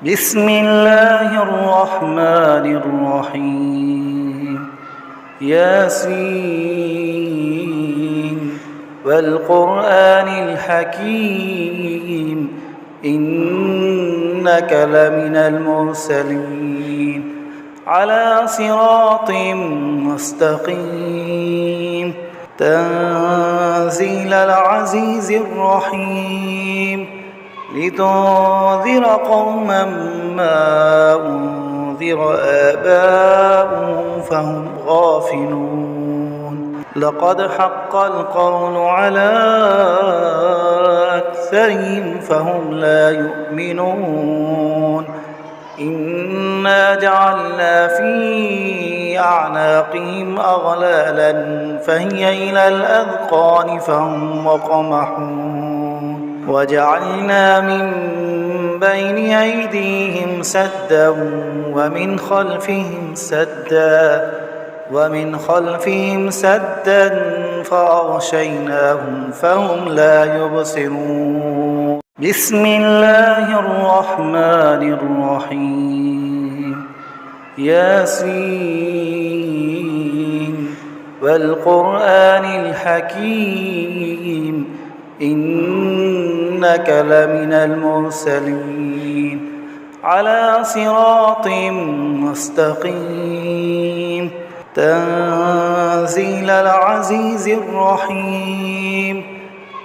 بسم الله الرحمن الرحيم ياسين والقرآن الحكيم إنك لمن المرسلين على صراط مستقيم تنزيل العزيز الرحيم لتنذر قوما ما أنذر آباؤهم فهم غافلون لقد حق القول على أكثرهم فهم لا يؤمنون إنا جعلنا في أعناقهم أغلالا فهي إلى الأذقان فهم مقمحون وجعلنا من بين أيديهم سدا ومن خلفهم سدا فأغشيناهم فهم لا يبصرون بسم الله الرحمن الرحيم ياسين والقرآن الحكيم إنك لمن المرسلين على صراط مستقيم تنزيل العزيز الرحيم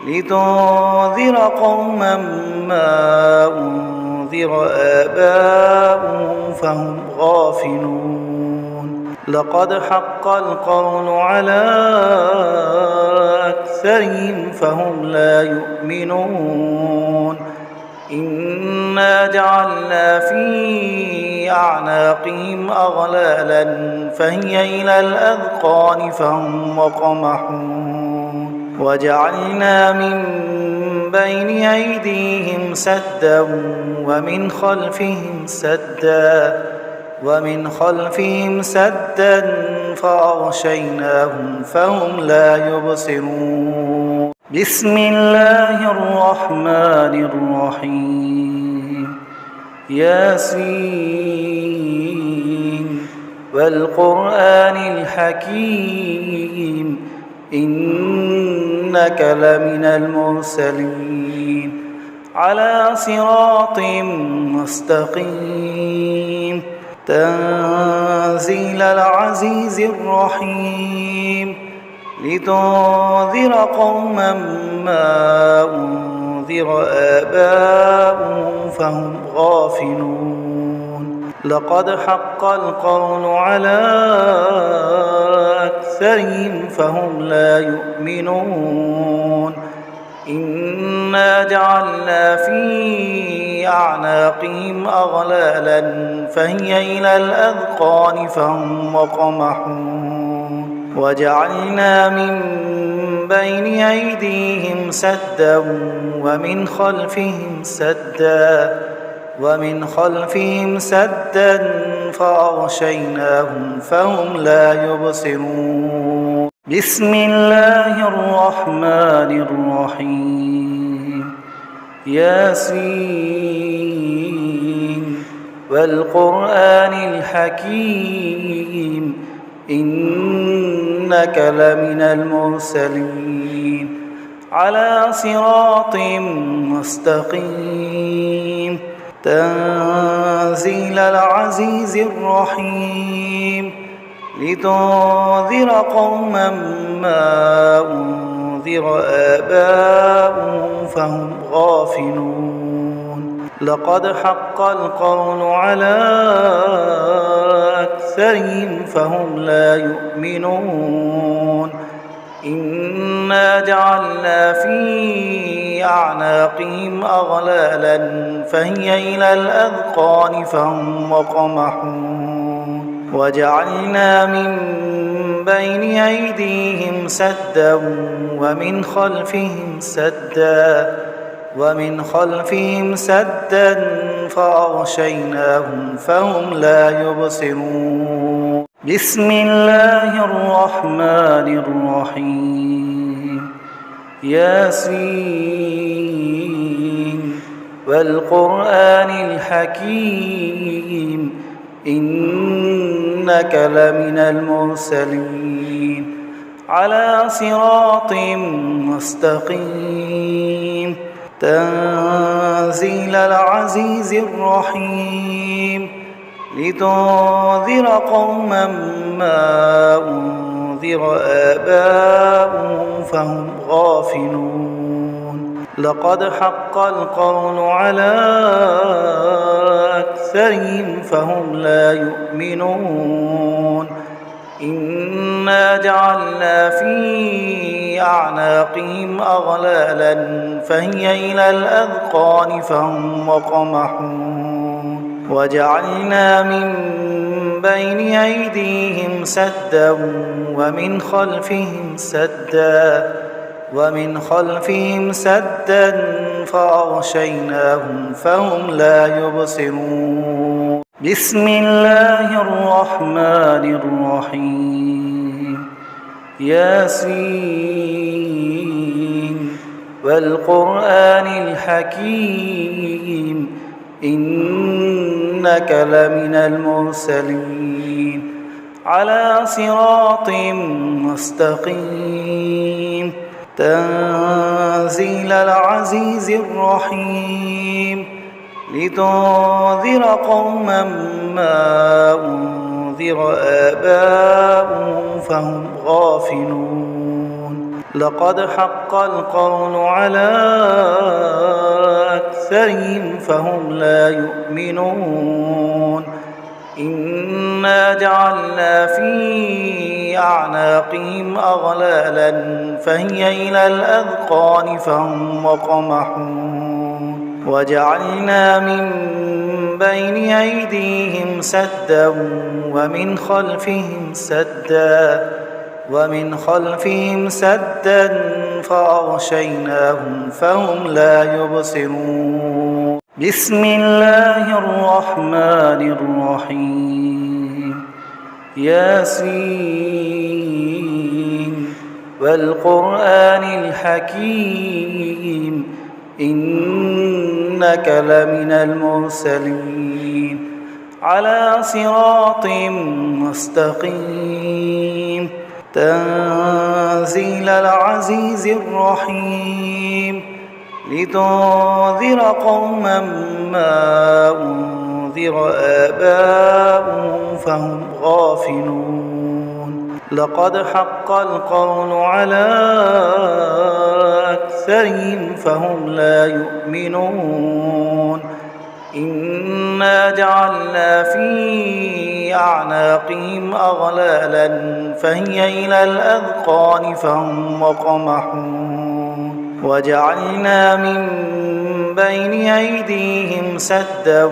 لتنذر قوما ما أنذر آباؤهم فهم غافلون لقد حق القول على أكثرهم فهم لا يؤمنون إنا جعلنا في أعناقهم أغلالا فهي إلى الأذقان فهم مقمحون وجعلنا من بين أيديهم سدا ومن خلفهم سدا فأغشيناهم فهم لا يبصرون بسم الله الرحمن الرحيم ياسين والقرآن الحكيم إنك لمن المرسلين على صراط مستقيم تنزيل العزيز الرحيم لتنذر قوما ما أنذر آباؤهم فهم غافلون لقد حق القول على أكثرهم فهم لا يؤمنون إنا جعلنا في أعناقهم أغلالا فهي إلى الأذقان فهم مقمحون وجعلنا من بين أيديهم سدا ومن خلفهم سدا فأغشيناهم فهم لا يبصرون بسم الله الرحمن الرحيم ياسين والقرآن الحكيم إنك لمن المرسلين على صراط مستقيم تنزيل العزيز الرحيم لتنذر قوما ما أنذر آباؤهم فهم غافلون لقد حق القول على أكثرهم فهم لا يؤمنون إنا جعلنا في أعناقهم أغلالا فهي إلى الأذقان فهم مقمحون وجعلنا من بين أيديهم سدا ومن خلفهم سدا فأغشيناهم فهم لا يبصرون بسم الله الرحمن الرحيم ياسين والقرآن الحكيم إنك لمن المرسلين على صراط مستقيم تنزيل العزيز الرحيم لتنذر قوما ما أنذر آباؤهم فهم غافلون لقد حق القول على أكثرهم فهم لا يؤمنون إنا جعلنا في أعناقهم أغلالا فهي إلى الأذقان فهم مقمحون وجعلنا من بين أيديهم سدا ومن خلفهم سدا فأغشيناهم فهم لا يبصرون بسم الله الرحمن الرحيم ياسين والقرآن الحكيم إنك لمن المرسلين على صراط مستقيم تنزيل العزيز الرحيم لتنذر قوما ما أنذر آباؤهم فهم غافلون لقد حق القول على أكثرهم فهم لا يؤمنون إنا جعلنا في أعناقهم أغلالا فهي إلى الأذقان فهم مقمحون وجعلنا من بين أيديهم سدا ومن خلفهم سدا فأغشيناهم فهم لا يبصرون بسم الله الرحمن الرحيم ياسين والقرآن الحكيم إنك لمن المرسلين على صراط مستقيم تنزيل العزيز الرحيم لتنذر قوما ما أنذر آباؤهم فهم غافلون لقد حق القول على أكثرهم فهم لا يؤمنون إنا جعلنا في أعناقهم أغلالا فهي إلى الأذقان فهم مقمحون وجعلنا من بين أيديهم سدا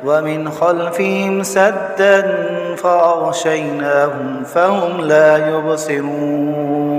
ومن خلفهم سدا فأغشيناهم فهم لا يبصرون